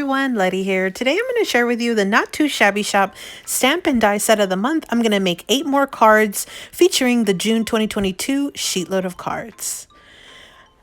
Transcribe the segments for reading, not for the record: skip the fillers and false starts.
everyone, Letty here. Today I'm going to share with you the Not Too Shabby Shop stamp and die set of the month. I'm going to make 8 more cards featuring the June 2022 sheet load of cards.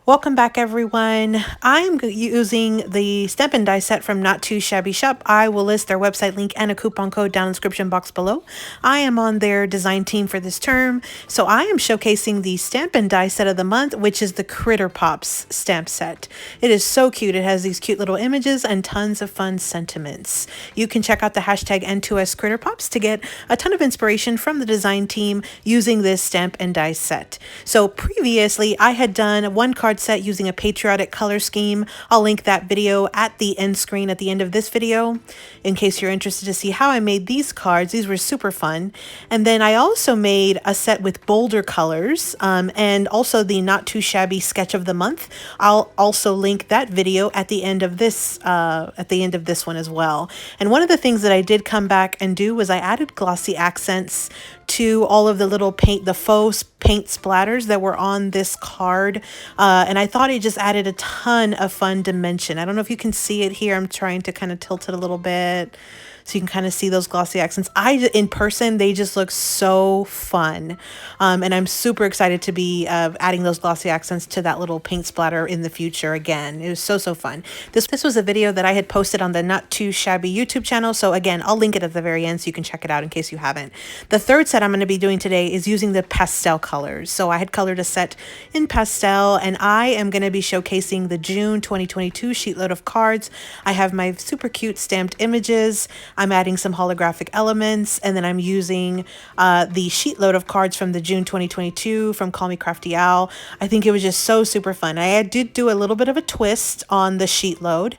Welcome back, everyone. I'm using the stamp and die set from Not Too Shabby Shop. I will list their website link and a coupon code down in the description box below. I am on their design team for this term, so I am showcasing the stamp and die set of the month, which is the Critter Pops stamp set. It is so cute. It has these cute little images and tons of fun sentiments. You can check out the hashtag N2S Critter Pops to get a ton of inspiration from the design team using this stamp and die set. So previously, I had done one card set using a patriotic color scheme. I'll link that video at the end screen at the end of this video in case you're interested to see how I made these cards. These were super fun. And then I also made a set with bolder colors and also the Not Too Shabby sketch of the month. I'll also link that video at the end of this one as well. And one of the things that I did come back and do was I added glossy accents to all of the little the faux paint splatters that were on this card. And I thought it just added a ton of fun dimension. I don't know if you can see it here. I'm trying to kind of tilt it a little bit so you can kind of see those glossy accents. In person, they just look so fun. And I'm super excited to be adding those glossy accents to that little paint splatter in the future again. It was so fun. This was a video that I had posted on the Not Too Shabby YouTube channel. So again, I'll link it at the very end so you can check it out in case you haven't. The third set I'm going to be doing today is using the pastel colors. So I had colored a set in pastel, and I am going to be showcasing the June 2022 sheet load of cards. I have my super cute stamped images. I'm adding some holographic elements, and then I'm using the sheet load of cards from the June 2022 from Call Me Crafty Owl. I think it was just so super fun. I did do a little bit of a twist on the sheet load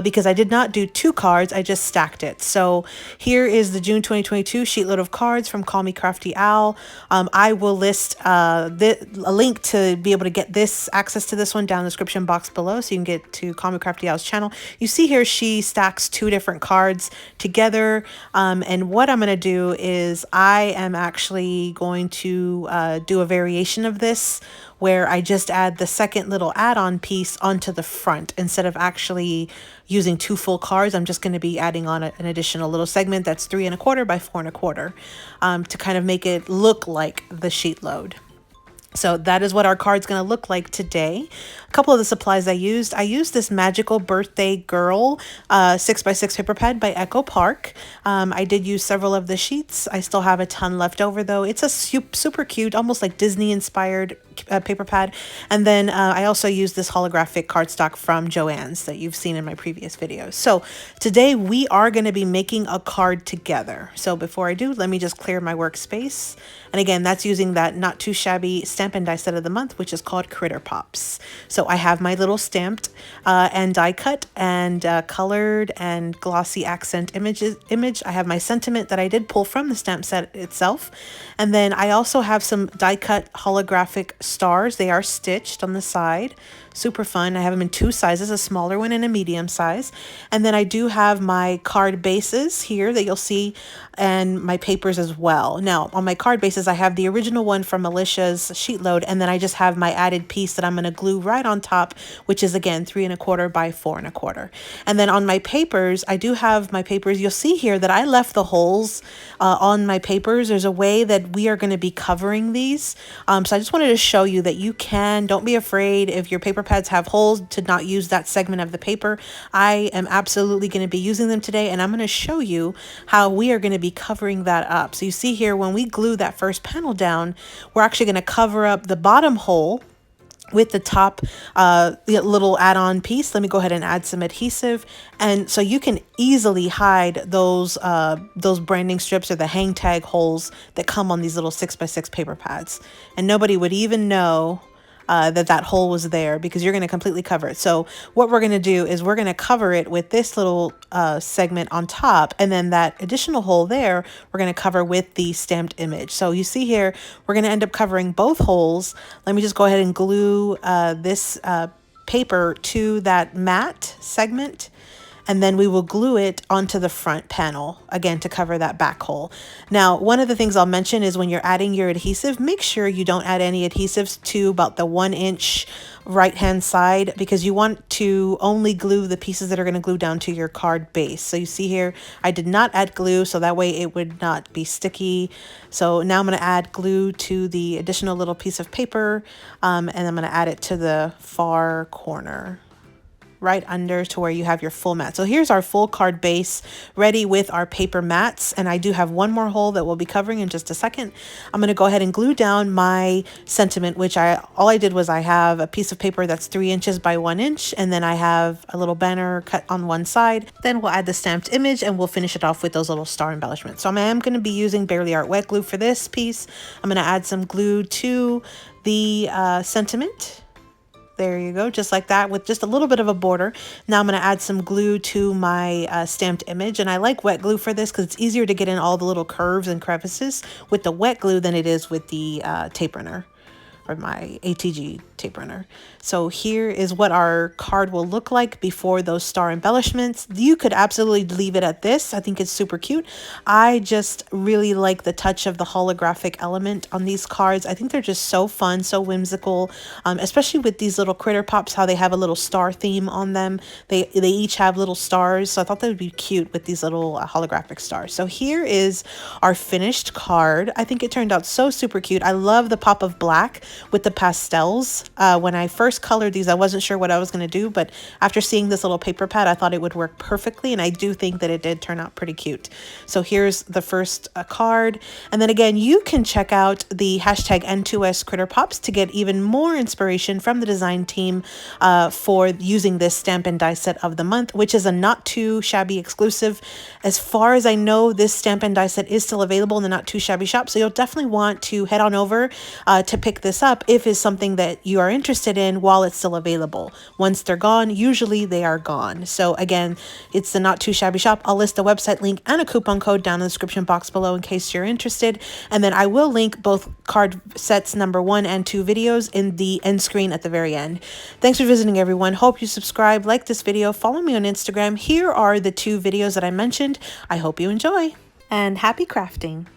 because I did not do 2 cards. I just stacked it. So here is the June 2022 sheet load of cards from Call Me Crafty Owl. I will list a link to be able to get access to this one down in the description box below so you can get to Call Me Crafty Owl's channel. You see here she stacks 2 different cards together, and what I'm going to do is I am actually going to do a variation of this where I just add the second little add-on piece onto the front. Instead of actually using 2 full cards, I'm just going to be adding on an additional little segment that's 3 1/4 by 4 1/4 to kind of make it look like the sheet load. So that is what our card's going to look like today. A couple of the supplies I used this Magical Birthday Girl 6x6 paper pad by Echo Park. I did use several of the sheets. I still have a ton left over though. It's a super cute, almost like Disney inspired paper pad. And then I also used this holographic cardstock from Joann's that you've seen in my previous videos. So today we are going to be making a card together. So before I do, let me just clear my workspace. And again, that's using that Not Too Shabby stamp and die set of the month, which is called Critter Pops. So I have my little stamped and die cut and colored and glossy accent image. I have my sentiment that I did pull from the stamp set itself. And then I also have some die cut holographic stars. They are stitched on the side. Super fun. I have them in 2 sizes, a smaller one and a medium size. And then I do have my card bases here that you'll see, and my papers as well. Now on my card bases, I have the original one from Alicia's sheet load, and then I just have my added piece that I'm going to glue right on top, which is again 3 1/4 by 4 1/4. And then on my papers, I do have my papers. You'll see here that I left the holes on my papers. There's a way that we are going to be covering these. So I just wanted to show you that don't be afraid if your paper pads have holes to not use that segment of the paper. I am absolutely going to be using them today, and I'm going to show you how we are going to be covering that up. So you see here, when we glue that first panel down, we're actually going to cover up the bottom hole with the top little add-on piece. Let me go ahead and add some adhesive, and so you can easily hide those branding strips or the hang tag holes that come on these little 6x6 paper pads, and nobody would even know that hole was there because you're going to completely cover it. So what we're going to do is we're going to cover it with this little segment on top, and then that additional hole there we're going to cover with the stamped image. So you see here, we're going to end up covering both holes. Let me just go ahead and glue this paper to that matte segment. and then we will glue it onto the front panel, again, to cover that back hole. Now, one of the things I'll mention is when you're adding your adhesive, make sure you don't add any adhesives to about the 1 inch right hand side, because you want to only glue the pieces that are going to glue down to your card base. So you see here, I did not add glue, so that way it would not be sticky. So now I'm going to add glue to the additional little piece of paper, and I'm going to add it to the far corner, right under to where you have your full mat. So here's our full card base ready with our paper mats, and I do have one more hole that we'll be covering in just a second. I'm going to go ahead and glue down my sentiment, which all I did was I have a piece of paper that's 3 inches by 1 inch, and then I have a little banner cut on one side. Then we'll add the stamped image and we'll finish it off with those little star embellishments. So I am going to be using Barely Art wet glue for this piece. I'm going to add some glue to the sentiment. There you go, just like that, with just a little bit of a border. Now I'm going to add some glue to my stamped image, and I like wet glue for this because it's easier to get in all the little curves and crevices with the wet glue than it is with the tape runner, or my ATG tape runner. So here is what our card will look like before those star embellishments. You could absolutely leave it at this. I think it's super cute. I just really like the touch of the holographic element on these cards. I think they're just so fun, so whimsical, especially with these little critter pops, how they have a little star theme on them. They each have little stars, so I thought that would be cute with these little holographic stars. So here is our finished card. I think it turned out so super cute. I love the pop of black with the pastels. When I first colored these, I wasn't sure what I was going to do, but after seeing this little paper pad, I thought it would work perfectly, and I do think that it did turn out pretty cute. So here's the first card, and then again, you can check out the hashtag N2S Critter Pops to get even more inspiration from the design team for using this stamp and die set of the month, which is a Not Too Shabby exclusive. As far as I know, this stamp and die set is still available in the Not Too Shabby shop, so you'll definitely want to head on over to pick this up if it's something that you are interested in while it's still available. Once they're gone, usually they are gone. So again, it's the Not Too Shabby shop. I'll list a website link and a coupon code down in the description box below in case you're interested. And then I will link both card sets number 1 and 2 videos in the end screen at the very end. Thanks for visiting, everyone. Hope you subscribe, like this video, follow me on Instagram. Here are the 2 videos that I mentioned. I hope you enjoy, and happy crafting.